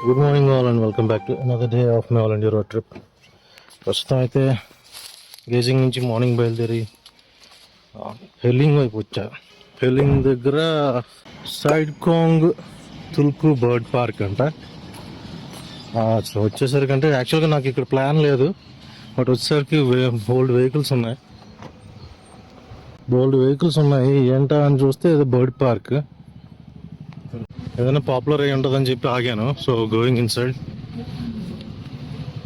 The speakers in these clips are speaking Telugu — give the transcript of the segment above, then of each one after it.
Good morning all and welcome back to another day of my all India road trip. ప్రస్తుతం అయితే గేజింగ్ నుంచి మార్నింగ్ బయలుదేరి హెల్లింగ్ వైపు వచ్చా. హెల్లింగ్ దగ్గర సైడ్ కాంగ్ తుల్కు బర్డ్ పార్క్ అంట. వచ్చేసరికి అంటే యాక్చువల్గా నాకు ఇక్కడ ప్లాన్ లేదు, బట్ వచ్చేసరికి బోల్డ్ వెహికల్స్ ఉన్నాయి ఏంటా అని చూస్తే ఇది బర్డ్ పార్క్. ఏదైనా పాపులర్ అయి ఉంటుందని చెప్పి ఆగాను. So going inside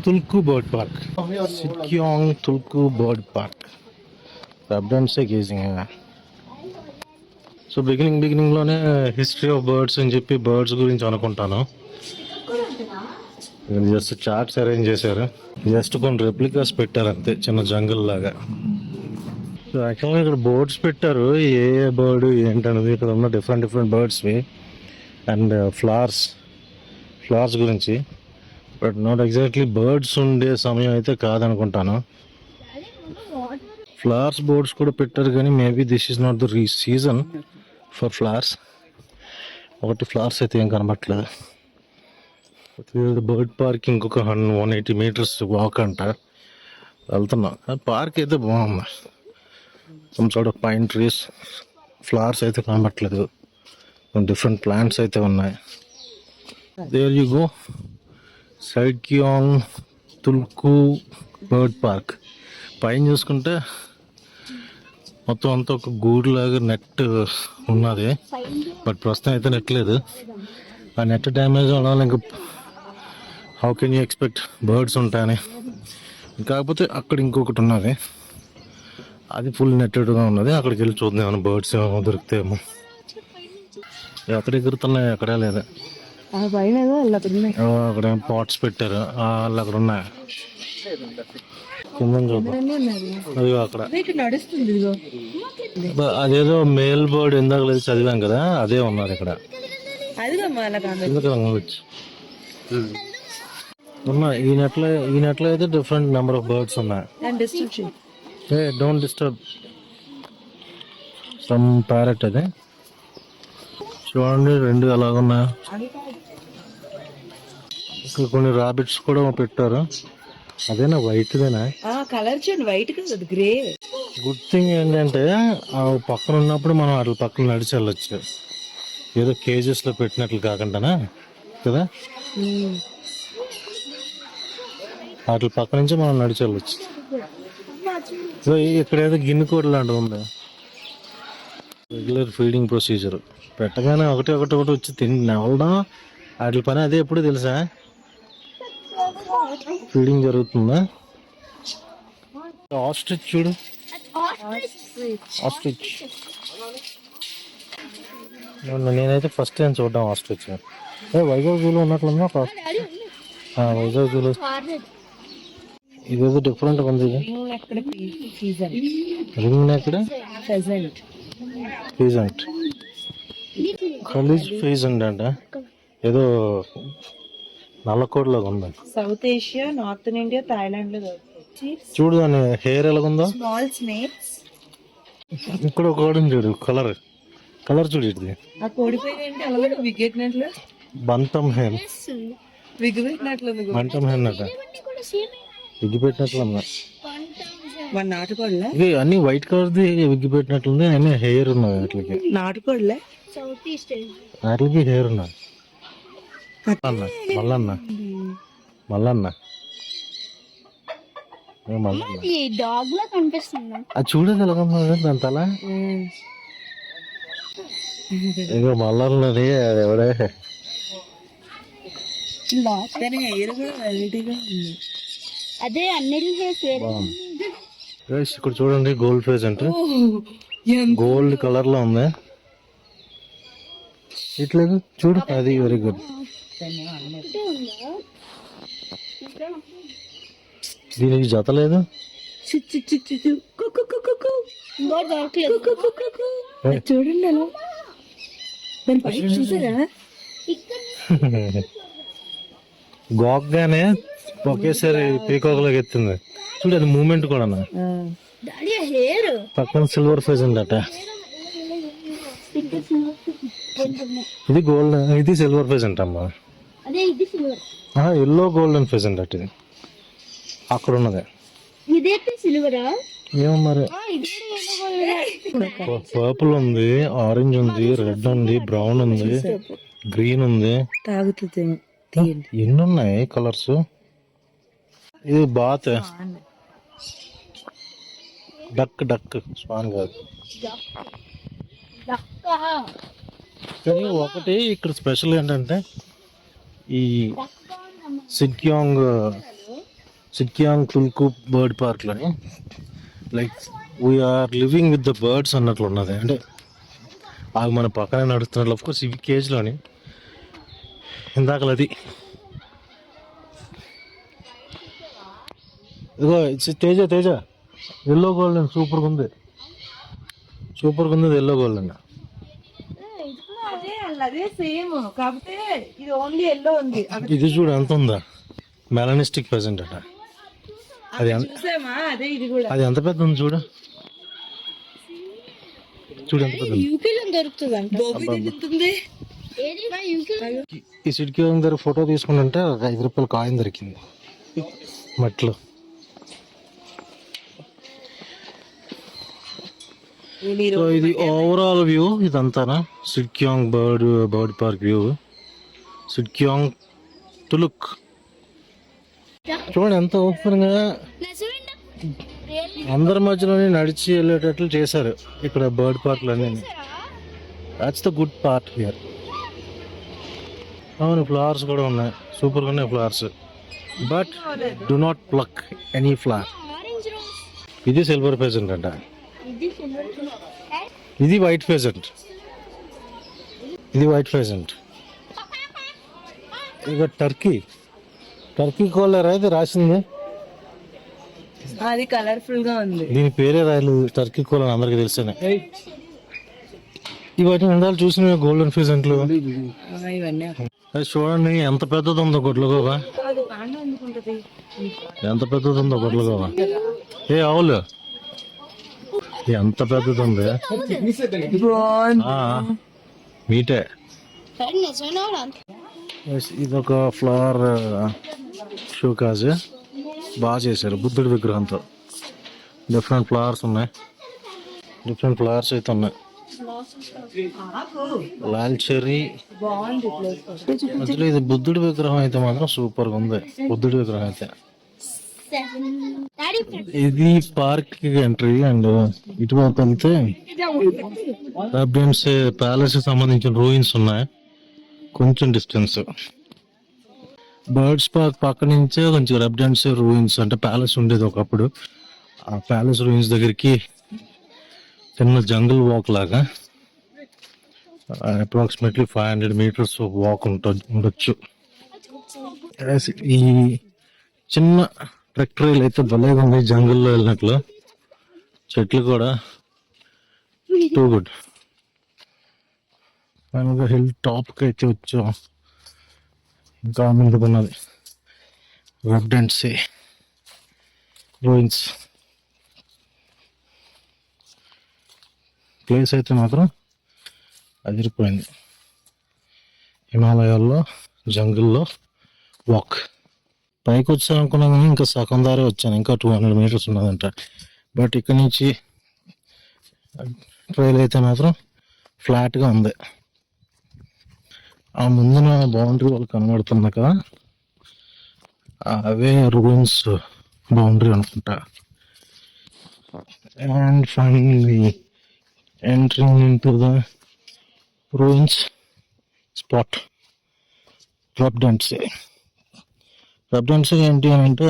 Tulku bird park, Sidkeong Tulku bird park. అప్డెంట్సే గేజింగ్. సో బిగినింగ్లోనే హిస్టరీ ఆఫ్ బర్డ్స్ అని చెప్పి బర్డ్స్ గురించి అనుకుంటాను. జస్ట్ చార్ట్స్ అరేంజ్ చేశారు, జస్ట్ కొన్ని రెప్లికాస్ పెట్టారు అంతే, చిన్న జంగల్ లాగా. సో యాక్చువల్గా ఇక్కడ బోర్డ్స్ పెట్టారు, ఏ బర్డ్ ఏంటనేది. ఇక్కడ ఉన్న డిఫరెంట్ బర్డ్స్వి అండ్ ఫ్లవర్స్ గురించి, బట్ నాట్ ఎగ్జాక్ట్లీ బర్డ్స్ ఉండే సమయం అయితే కాదనుకుంటాను. ఫ్లవర్స్ బోర్డ్స్ కూడా పెట్టారు కానీ maybe this is not the season for flowers. Flowers అయితే ఏం కనబట్టలేదు. బర్డ్ పార్క్ ఇంకొక 180 meters వాక్ అంట. వెళ్తున్నా. పార్క్ అయితే బాగుంది. Some sort of pine trees, flowers అయితే కనబట్టలేదు, డిఫరెంట్ ప్లాంట్స్ అయితే ఉన్నాయి. There you go, Sidkeong Tulku bird park. పైన చూసుకుంటే మొత్తం అంతా ఒక గూడు లాగా నెట్ ఉన్నది, బట్ ప్రస్తుతం అయితే నెట్ లేదు. ఆ నెట్ డ్యామేజ్ అవ్వడం ఇంకా how can you expect birds ఉంటాయని. కాకపోతే అక్కడ ఇంకొకటి ఉన్నది, అది ఫుల్ నెట్టెడ్గా ఉన్నది. అక్కడికి వెళ్ళి చూద్దాం బర్డ్స్ ఏమో దొరుకుతాయేమో. ఎక్కడ ఎగురుతున్నాయి, ఎక్కడా లేదా. అక్కడ పాట్స్ పెట్టారు, వాళ్ళు అక్కడ ఉన్నాయి. కింద చూద్దాం, అది అక్కడ అదేదో మేల్ బర్డ్ ఇందాక లేదు చదివాం కదా, అదే ఉన్నారు ఇక్కడ. ఉన్నాయి ఈ నెట్లో అయితే డిఫరెంట్ నెంబర్ ఆఫ్ బర్డ్స్ ఉన్నాయి. Don't disturb some parrot. అదే చూడండి, 2 అలాగున్నాయి. ఇక్కడ కొన్ని రాబిట్స్ కూడా పెట్టారు. అదేనా వైట్దేనా? కలర్ చూడండి, వైట్ కదా, గ్రే. గుడ్ థింగ్ ఏంటంటే ఆ పక్కన ఉన్నప్పుడు మనం అట్లా పక్కన నడిచి వెళ్ళొచ్చు, ఏదో కేజెస్ లో పెట్టినట్లు కాకుండానా కదా. వాటి పక్క నుంచి మనం నడిచి వెళ్ళొచ్చు. సో ఇక్కడ ఏదో గిన్నె కోడి లాంటిది ఉంది. Regular feeding procedure. పెట్టగానే ఒకటి వచ్చి తినవడం వాటి పని అదే. ఎప్పుడు తెలుసా ఫీడింగ్ జరుగుతుందా. ఆస్ట్రిచ్ చూడు, ఆస్ట్రిచ్. నేనైతే ఫస్ట్ టైం చూడడం ఆస్ట్రిచ్. వైజాగ్ జూలో ఉన్నట్లుందా. వైజాగ్ జూలో ఇదేదో డిఫరెంట్ ఉంది. రింగ్ ఎక్కడ? ఫీజెంట్, ఖలీజ్ ఫీజెంట్ అంట. ఏదో నల్లకోడ్లాగా ఉంది. South Asia, north India, Thailand లో చూడు దాని హెయిర్ ఎలాగుందో. Small snakes. ఇక్కడ ఒక కోడి చూడు, కలర్ చూడు. ఇది ఆ కోడిపోయింది అలాగే విగ్గెట్టినట్లు. బంటం హెన్, విగ్గిపెట్టినట్లు. బంటం హెన్ అట, విగ్గిపెట్టినట్లు ఉన్నా. నాటుకోళ్ళ ఇది అన్ని వైట్ కలర్ది విగ్గిపెట్టినట్లుంది. అన్ని హెయిర్ ఉన్నది వాటికి. నాటుకోళ్ళ వాటికి హెయిర్ ఉన్నది. మల్లన్న డాగ్ లా కనిపిస్తుంది. అది చూడదు ఎలాగన్నా దాని తల. ఇక మల్లన్నది అది ఎవడే. అదే అన్నిటి ఇక్కడ చూడండి, గోల్డ్ ఫేస్ అంటే గోల్డ్ కలర్ లో ఉంది. ఇట్లా చూడు, అది వెరీ గుడ్. దీనికి జత లేదు. చూడండి చూసారా, గోగ్గానే ఒకేసారి పీకాకులోకి ఎత్తుంది. చూడు, అది మూమెంట్ కూడా. పక్కన సిల్వర్ ఫేస్ ఉందట. ఇది గోల్డ్, ఇది సిల్వర్ ఫేస్ అంటమ్మా. అదే ఇది సిల్వర్. ఎల్లో గోల్డెన్ ఫెజెంట్ అట్ ఇది అక్కడ ఉన్నది. ఇదైతే సిల్వరా? ఏమో మరి ఇది కూడా పర్పుల్ ఉంది, ఆరెంజ్ ఉంది, రెడ్ ఉంది, బ్రౌన్ ఉంది, గ్రీన్ ఉంది. తాగుతుంది తీయండి. ఎన్ని ఉన్నాయి కలర్స్. ఇది బాత్ డక్ డక్ స్వాన్ కాదు. కానీ ఒకటి ఇక్కడ స్పెషల్ ఏంటంటే ఈ సిక్యాంగ్ తుల్కు బర్డ్ పార్క్లోని like we are living with the birds అన్నట్లు ఉన్నది. అంటే అవి మన పక్కనే నడుస్తున్నట్లు. ఆఫ్ కోర్స్ ఇవి కేజ్లోని ఇందాకలది. ఇదిగో తేజ తేజ ఎల్లో గోల్డెన్ సూపర్గా ఉంది, సూపర్గా ఉంది ఎల్లో గోల్డెన్. అదే అదే సేమ్ కాకపోతే ఇది ఓన్లీ ఎల్లో ఉంది. ఇది చూడు ఎంత ఉందా, మెలనిస్టిక్ ప్రెసెంట్ అట. అది చూసామా? అదే ఇది కూడా. అది ఎంత పెద్ద ఉంది చూడు, చూడు ఎంత పెద్ద ఉంది. యూకేలో దొరుకుతుంది అంట. బోబీ తింటుంది. ఈ సిడ్కి దగ్గర ఫోటో తీసుకుంటుంటే ఒక 5 రూపాయల కాయిన్ దొరికింది మట్లో. సో ఇది ఓవరాల్ వ్యూ ఇదంతానా Sidkeong bird park view. Sidkeong Tulku చూడండి ఎంత ఓపెన్ గా అందరి మధ్యలోనే నడిచి వెళ్ళేటట్లు చేశారు ఇక్కడ బర్డ్ పార్క్లు అన్నీ. That's the good part here. అవును ఫ్లవర్స్ కూడా ఉన్నాయి, సూపర్గా ఉన్నాయి flowers. But do not pluck any flower. ఇది సిల్వర్ ఫెజెంట్ అంట, ఇది వైట్ ఫెజెంట్, ఇది వైట్ ఫెజెంట్. ఇక టర్కీ కోలర్ అయితే రాసింది. అది కలర్ఫుల్ గా ఉంది. దీని పేరే రాయలేదు, టర్కీ కోలర్ అందరికి తెలిసేనే. ఇవన్నీ నిండాలు చూసిన గోల్డెన్ ఫెజెంట్లు. ఇవన్నీ అది చూడండి ఎంత పెద్దది ఉందో గొడ్లగోవా, ఎంత పెద్దది ఉందో గొడ్లగోవా. ఏ అవులు ఎంత పెద్దది ఉంది. మీటే ఇదొక ఫ్లవర్ షోకాజ్ బాగా చేశారు బుద్ధుడి విగ్రహంతో. డిఫరెంట్ ఫ్లవర్స్ ఉన్నాయి, డిఫరెంట్ ఫ్లవర్స్ అయితే ఉన్నాయి. లాల్ చెర్రీ మధ్యలో ఇది బుద్ధుడి విగ్రహం అయితే మాత్రం సూపర్ గా ఉంది. బుద్ధుడి విగ్రహం అయితే ఇది పార్క్ ఎంట్రీ. అండ్ ఇటువైపు వెళ్తే ప్యాలెస్ కి సంబంధించిన రూయిన్స్ ఉన్నాయి కొంచెం డిస్టెన్స్. బర్డ్స్ పార్క్ పక్క నుంచే కొంచెం రెబ్డెన్స్ రూయిన్స్ అంటే ప్యాలెస్ ఉండేది ఒకప్పుడు. ఆ ప్యాలెస్ రూయిన్స్ దగ్గరికి చిన్న జంగల్ వాక్ లాగా అప్రాక్సిమేట్లీ 500 meters వాక్ ఉండొచ్చు. ఈ చిన్న ట్రెక్ ట్రైల్ అయితే భలేగా ఉంది, జంగల్లో వెళ్ళినట్లు. చెట్లు కూడా టూ గుడ్. హిల్ టాప్కి అయితే వచ్చాం. ఇంకా ముందుకున్నది రెబ్డెన్సీ రూయిన్స్. ప్లేస్ అయితే మాత్రం అదిరిపోయింది. హిమాలయాల్లో జంగిల్లో వాక్. పైకి వచ్చాను అనుకున్నాను కానీ ఇంకా సగం దారే వచ్చాను, ఇంకా 200 meters ఉన్నదంట. బట్ ఇక్కడ నుంచి ట్రైల్ అయితే మాత్రం ఫ్లాట్గా ఉంది. ఆ ముందున బౌండరీ వాళ్ళు కనబడుతుంది కదా, అవే రూయిన్స్ బౌండరీ అనుకుంటా. And finally entering into the ruins spot Rabdentse. Rabdentse ఏంటి అని అంటే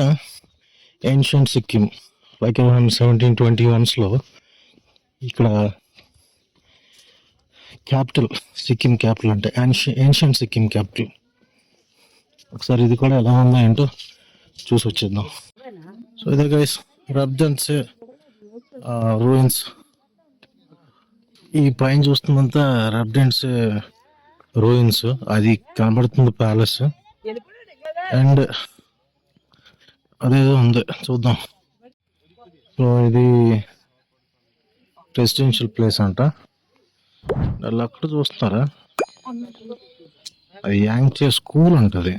ఏన్షియంట్ సిక్కిం. లైక్ 1721లో ఇక్కడ క్యాపిటల్, సిక్కిం క్యాపిటల్ అంటే ఏన్షియంట్ సిక్కిం క్యాపిటల్. ఒకసారి ఇది కూడా ఎలా ఉందో ఏంటో చూసి వచ్చేద్దాం. సో ఇదే గైస్ రబ్డెన్సీ రూయిన్స్. ఈ పైన చూస్తుందంతా రబ్డెన్సీ రూయిన్స్, అది కనబడుతుంది ప్యాలెస్. అండ్ అదేదో ఉంది చూద్దాం. సో ఇది రెసిడెన్షియల్ ప్లేస్ అంట. వాళ్ళు అక్కడ చూస్తున్నారా, అది యాంగ్చే స్కూల్ ఉంటుంది.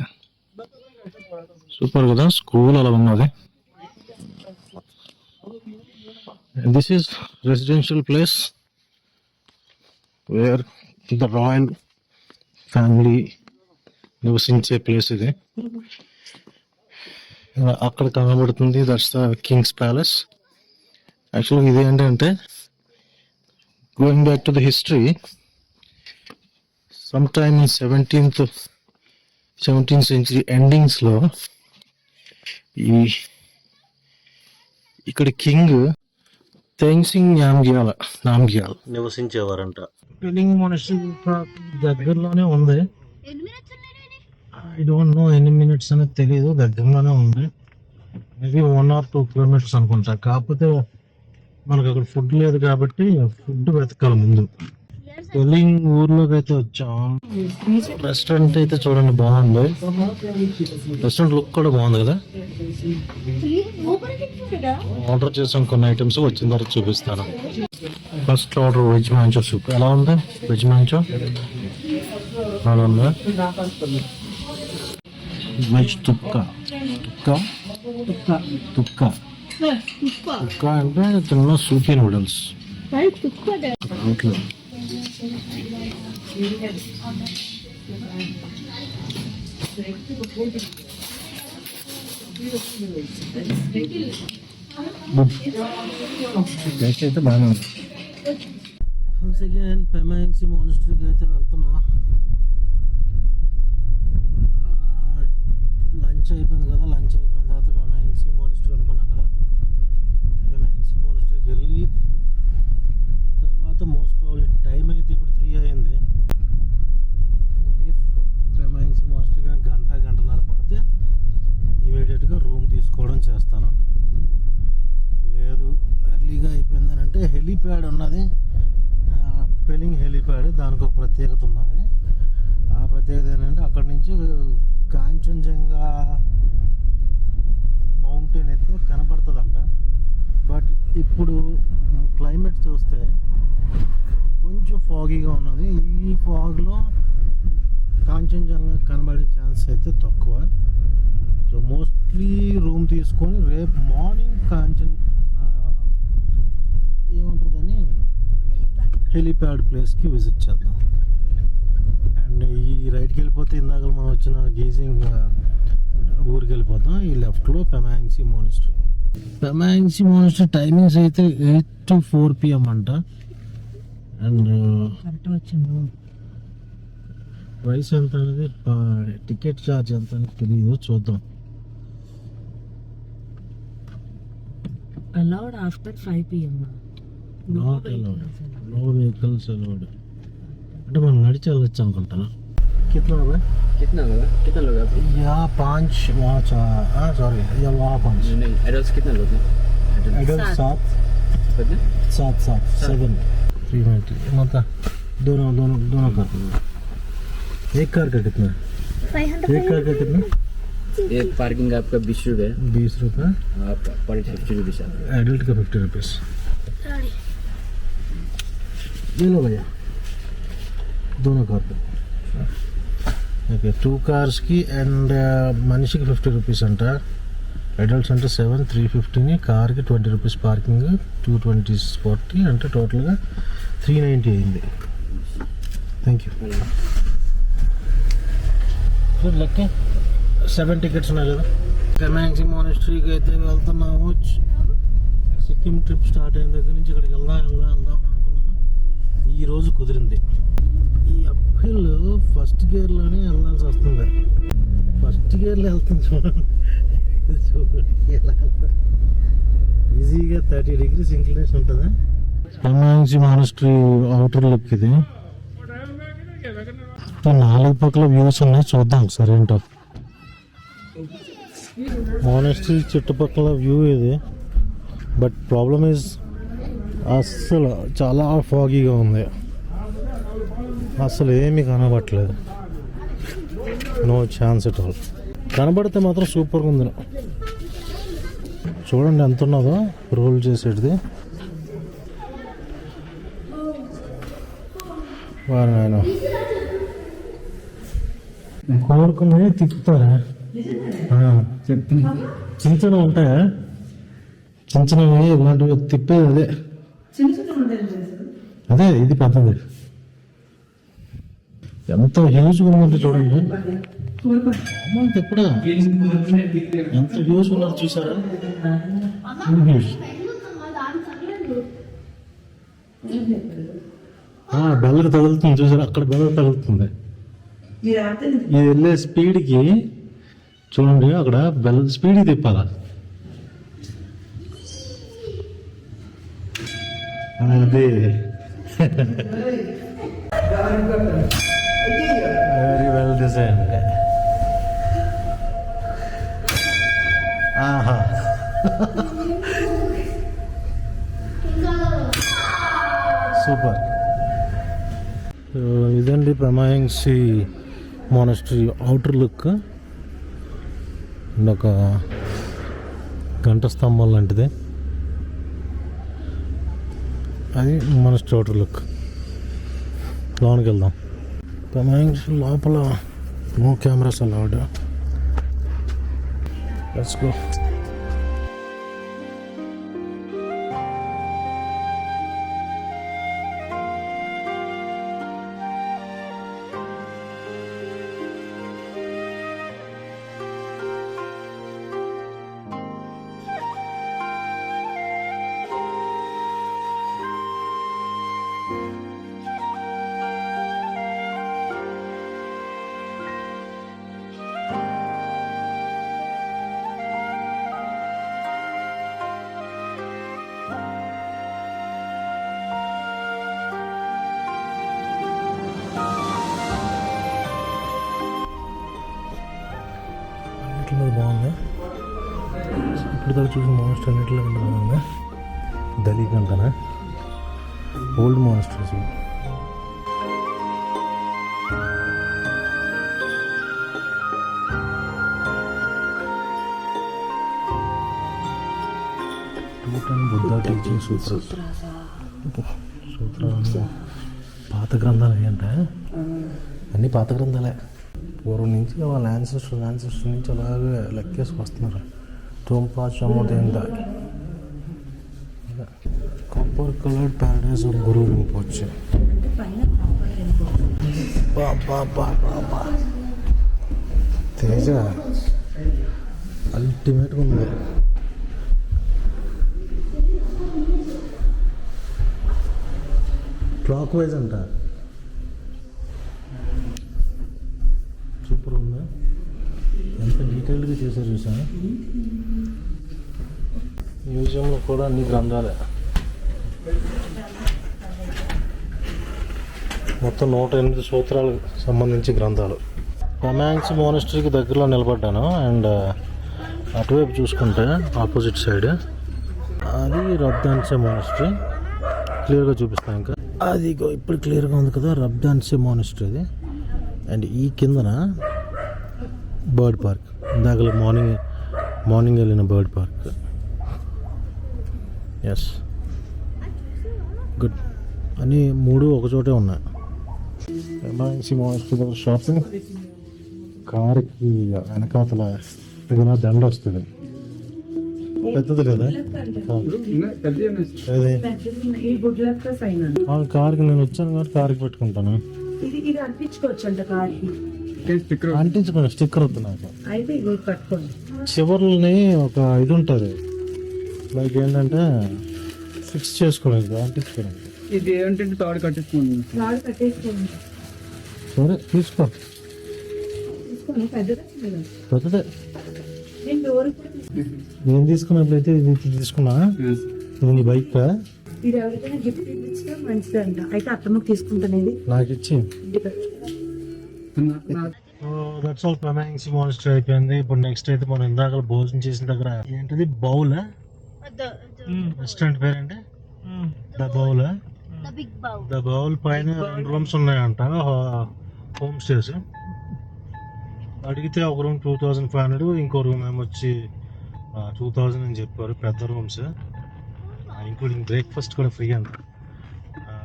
సూపర్ కదా, స్కూల్ అలా ఉన్నది. This is residential place where the royal family నివసించే ప్లేస్ ఇది. అక్కడ కనబడుతుంది, దట్స్ ద కింగ్స్ ప్యాలెస్. యాక్చువల్గా ఇది ఏంటంటే, going back to the history, some time in 17th century ఎండింగ్స్లో ఇక్కడ కింగ్ తెంగ్సింగ్ నామ్గ్యాల్ నివసించేవారంట. పెలింగ్ మనిషి దగ్గరలోనే ఉంది. ఐ డోంట్ నో ఎన్ని మినిట్స్ అనేది తెలియదు, దగ్గరలోనే ఉంది. మేబీ 1 or 2 kilometers అనుకుంటా. కాకపోతే మనకు అక్కడ ఫుడ్ లేదు కాబట్టి ఫుడ్ వెతకాలి ముందు. పెలింగ్ ఊర్లోకి అయితే వచ్చాం. రెస్టారెంట్ అయితే చూడండి బాగుంది. రెస్టారెంట్ లుక్ కూడా బాగుంది కదా. ఆర్డర్ చేసాం కొన్ని ఐటమ్స్, వచ్చిన తర్వాత చూపిస్తాను. First order veg Manchow soup. ఎలా ఉంది వెజ్ మ్యాంచో? అలా ఉందా? వెజ్ తుక్కా అంటే చిన్న సూపీ నూడిల్స్. అయితే బాగానే ఉంది. వన్స్ అగైన్ పెమాంగ్సీ మోనస్టరీకి అయితే వెళ్తున్నా. లంచ్ అయిపోయింది కదా, లంచ్ అయిపోయిన తర్వాత పెమాంగ్సీ మోనస్టరీ అనుకున్నాం కదా. పెమాంగ్సీ మోనస్టరీకి వెళ్ళి తర్వాత మోస్ట్ ప్రాబ్లీ టైం అయితే ఇప్పుడు 3 అయింది. ఇఫ్ పెమాంగ్సీ మోనస్టరీ కానీ గంటన్నర పడితే ఇమీడియట్గా రూమ్ తీసుకోవడం చేస్తాను. లేదు ఎర్లీగా అయిపోయిందని అంటే హెలీప్యాడ్ ఉన్నది, పెలింగ్ హెలీప్యాడ్. దానికి ఒక ప్రత్యేకత ఉన్నది. ఆ ప్రత్యేకత ఏంటంటే అక్కడి నుంచి కాంచన్జంగా మౌంటైన్ అయితే కనబడుతుందంట. బట్ ఇప్పుడు క్లైమేట్ చూస్తే కొంచెం ఫాగీగా ఉన్నది. ఈ ఫాగ్లో కాంచన్జంగా కనబడే ఛాన్స్ అయితే తక్కువ. సో మోస్ట్లీ రూమ్ తీసుకొని రేపు మార్నింగ్ ఏముంటుందని హెలీప్యాడ్ ప్లేస్కి విజిట్ చేద్దాం. అండ్ ఈ రైడ్కి వెళ్ళిపోతే ఇందాక మనం వచ్చిన గీజింగ్ ఊరికి వెళ్ళిపోతాం. ఈ లెఫ్ట్లో పెమాంగ్సీ మోనస్టరీ. పెమాంగ్సీ మోనస్టరీ టైమింగ్స్ అయితే 8 to 4 PM అంట. అండ్ ప్రైస్ ఎంత అనేది, టికెట్ ఛార్జ్ ఎంత అనేది తెలియదు, చూద్దాం. allowed after 5 PM. Not allowed, no vehicles allowed. అంటే మనం నడిచి వెళ్ళొచ్చు అనుకుంటా. कितना होगा? कितना लोग आप? यहाँ 5 वहाँ 4 सॉरी या वहाँ 5 नहीं एडल्ट्स कितना लोग हैं? एडल्ट 7 7 390 मतलब दोनों का। एक कार का कितना? 500 एक कार का कितना? एक पार्किंग आपका 20 रुपये, 20 रुपये। आप पर 50 रुपीज़ आता है। एडल्ट का 50 रुपीज़। ये लो भैया दोनों कार पे। ఓకే 2 కార్స్కి అండ్ మనిషికి 50 రూపీస్ అంట. అడల్ట్స్ అంటే 7 350, కార్కి 20 రూపీస్ పార్కింగ్, 220 40 అంటే టోటల్గా 390 అయింది. Thank you. లెక్క 7 టికెట్స్ ఉన్నాయి కదా. పెమాంగ్సీ మోనస్టరీకి అయితే వెళ్తున్నాము. సిక్కిం ట్రిప్ స్టార్ట్ అయిన దగ్గర నుంచి ఇక్కడికి వెళ్దాం అనుకున్నాను. ఈరోజు కుదిరింది. ఈ అప్హిల్ ఫస్ట్ గేర్లోనే వెళ్ళాల్సి వస్తుంది. ఫస్ట్ గేర్లో వెళ్తుంది చూడండి. ఈజీగా 30 degrees ఇంక్లినేషన్ ఉంటుంది. పెమాంగ్సీ మోనస్టరీ అవుటర్ లుక్ ఇది. 4 పక్కల వ్యూస్ ఉన్నాయి, చూద్దాం ఒకసారి ఏంటో. మోనస్టరీ చుట్టుపక్కల వ్యూ ఇది. బట్ ప్రాబ్లమ్ ఈజ్ అస్సలు చాలా ఫాగీగా ఉంది. అసలు ఏమీ కనబడట్లేదు. No chance at all. కనబడితే మాత్రం సూపర్గా ఉంది. చూడండి ఎంత ఉన్నదో రోల్ చేసేది. వారు ఆయన కోరుకుని తిప్పుతారా? చెప్తున్నా చిన్న చిన్న ఉంటాయా? చిన్న చిన్నవి ఇలాంటివి తిప్పేది అదే. చిన్న చిన్న ఉండేది లేదు. అదే ఇది పెద్దది. ఎంత హ్యూజ్ ఉందంటే చూడండి. అమ్మ తిప్పుడా ఎంత హ్యూజ్ ఉన్నది చూసారా? బెల్లకి తగులుతుంది చూసారా? అక్కడ బెల్లకి తగులుతుంది. మీరు ఆడితే ఇది వెళ్ళే స్పీడ్కి చూడండి, అక్కడ బెల్ల స్పీడ్కి తిప్పాలా. అది వెరీ వెల్ డిజైన్. ఆహా, సూపర్. ఇదండి ప్రమాయంసి మోనస్ట్రీ అవుటర్ లుక్. ఒక గంట స్తంభం లాంటిది అది మోనస్ట్రీ అవుటర్ లుక్. లోనికి వెళ్దాం. ప్రమాయంసి లోపల no cameras allowed. Let's go. అన్నింటిలో బాగుంది. ఇప్పుడు దాకా చూసిన మోనస్ట్రీ అన్నింటిలో కంటే బాగుంది. దళీ కంటనా ఓల్డ్ మోనస్ట్రీస్. బుద్ధ టీచింగ్ సూత్ర పాత గ్రంథాలు ఏంటంటే అన్నీ పాత గ్రంథాలే. పూర్వం నుంచి వాళ్ళ యాన్సిస్టర్ నుంచి అలాగే లెక్కేసుకు వస్తున్నారు. తోంపా చమోదేంద copper coloured paradise of Guru Rinpoche. తేజ అల్టిమేట్గా ఉంది. క్లాక్ వైజ్ అంట. సూపర్ ఉందా? ఎంత డీటెయిల్డ్గా చేశారు చూసా. మ్యూజియంలో కూడా అన్ని గ్రంథాలే. మొత్తం 108 సూత్రాలకు సంబంధించి గ్రంథాలు. ప్రమాయంసి మోనస్ట్రీకి దగ్గరలో నిలబడ్డాను. అండ్ అటువైపు చూసుకుంటే ఆపోజిట్ సైడ్ అది రబ్దాన్సే మోనస్ట్రీ. క్లియర్గా చూపిస్తాను. ఇంకా అది ఇప్పుడు క్లియర్గా ఉంది కదా, రబ్దాన్సే మోనస్ట్రీ అది. అండ్ ఈ కిందన బర్డ్ పార్క్, ఇందాక మార్నింగ్ వెళ్ళిన బర్డ్ పార్క్. Yes, good. అన్నీ 3 ఒకచోటే ఉన్నాయి. ప్రమాయంసి మోనస్ట్రీ దగ్గర షాపింగ్. కారుకి వెనకాతల ఏదైనా దండ వస్తుంది. పెద్దది లేదా? ఈ గుడ్లక్క సైన్ కార్కి నేను వచ్చాను కాబట్టి కార్కి పెట్టుకుంటాను. ఇది అంటించుకోవచ్చు అంట కార్కి. అంటించుకోండి, స్టిక్కర్ వద్దు నాకు. అయితే ఇది కట్టుకోండి. చివర్లని ఒక ఇది ఉంటుంది, లైక్ ఏంటంటే ఫిక్స్ చేసుకోవడానికి, అంటించుకోవడానికి. ఇది ఏంటంటే తాడు కట్టేసుకోండి. రాడు కట్టేసుకోండి. సరే తీసుకో. తీసుకోండి, పెద్దదే కదా. పెద్దదే. నేను డోర్ నేను తీసుకున్నట్లయితే ఇది తీసుకున్నా. ఇది నీ బైక్. ఇది ఎవరికైనా గిఫ్ట్ ఇచ్చినా మంచిదంట. అయితే అత్తమ్మకి తీసుకుంటాను. ఇది నాకు ఇచ్చి. That's all. ప్రమాయంసి మోనస్ట్రీ అయిపోయింది. ఇప్పుడు నెక్స్ట్ అయితే మనం ఇందాక భోజనం చేసిన దగ్గర ఏంటిది బౌల్, రెస్టారెంట్ పేరేంటి? The bowl. ద బౌల్ పైన 2 రూమ్స్ ఉన్నాయంట, హోమ్ స్టేస్. అడిగితే ఒక రూమ్ 2500, ఇంకో రూమ్ ఏమొచ్చి 2000 అని చెప్పారు. పెద్ద రూమ్స్, ఇంక్లూడింగ్ బ్రేక్ఫాస్ట్ కూడా ఫ్రీ అంట.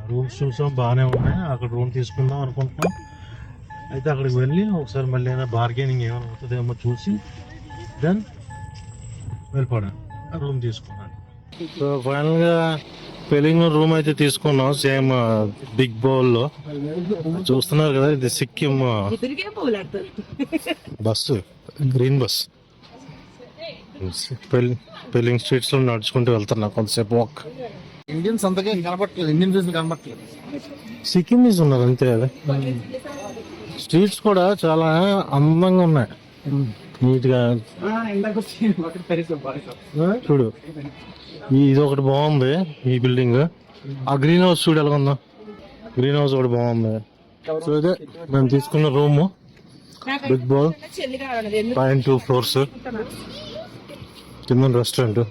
రూమ్స్ చూసాం, బాగానే ఉన్నాయి. అక్కడ రూమ్ తీసుకుందాం అనుకుంటున్నాం. అయితే అక్కడికి వెళ్ళి ఒకసారి మళ్ళీ అయినా బార్గెనింగ్ ఏమైనా అవుతుందేమో చూసి దెన్ వెళ్ళిపోవడం రూమ్ తీసుకున్నాను. సో ఫైనల్గా పెలింగ్ రూమ్ అయితే తీసుకున్నాం సేమ్ బిగ్ బౌల్లో. చూస్తున్నారు కదా, ఇది సిక్కిం ఇద్దరికే పోలాడుతుంది. Bus, green bus. Pelling streets లో నడుచుకుంటూ వెళ్తున్నా కొంతసేపు వాక్. ఇండియన్స్ అంతగా కనపట్లేదు, ఇండియన్ ఫేస్ కనపట్లేదు. సిక్కిమీస్ ఉన్నారు అంతే. అదే స్ట్రీట్స్ కూడా చాలా అందంగా ఉన్నాయి, నీట్ గా. చూడు, ఇది ఒకటి బాగుంది ఈ బిల్డింగ్. ఆ గ్రీన్ హౌస్ చూడు ఎలా ఉందో, గ్రీన్ హౌస్ ఒకటి బాగుంది. సో ఇదే మేము తీసుకున్న రూమ్, బిగ్ బాల్, చెల్లి కావాలి. పైన 2 floors, కింద రెస్టారెంట్.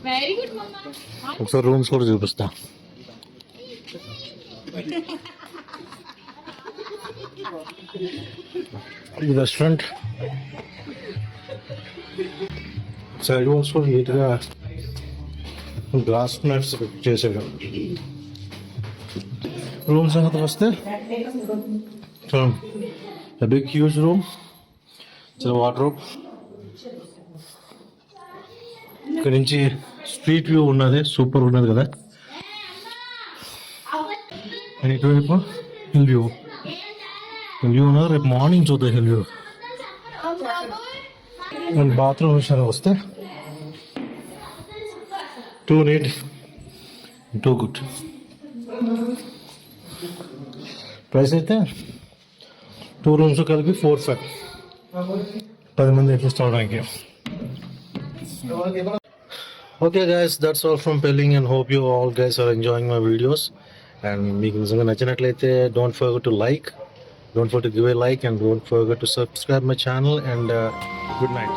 వెరీ గుడ్ మమ్మా. ఒకసారి రూమ్స్ కూడా చూపిస్తా. ఇది రెస్టారెంట్. సైడ్ వాల్స్ కూడా నీట్గా గ్లాస్ నట్స్ చేసాడు. రూమ్ సంగతి వస్తే బిగ్ హ్యూజ్ రూమ్, చాలా వార్డ్రోబ్. ఇక్కడ నుంచి స్ట్రీట్ వ్యూ ఉన్నది, సూపర్ ఉన్నది కదా. అండ్ ఇటువైపు హిల్ వ్యూ, ఉన్నది. రేపు మార్నింగ్ చూద్దాం హిల్ వ్యూ. అండ్ బాత్రూమ్ విషయానికి వస్తే too neat, too good. Price అయితే 2 rooms కలిపి 4,500. 10 మంది అడ్జస్ట్ అవడానికి. Okay guys, that's all from Pelling, and hope you all guys are enjoying my videos. And మీకు నిజంగా నచ్చినట్లయితే don't forget to like, don't forget to give a like, and don't forget to subscribe my channel. And good night.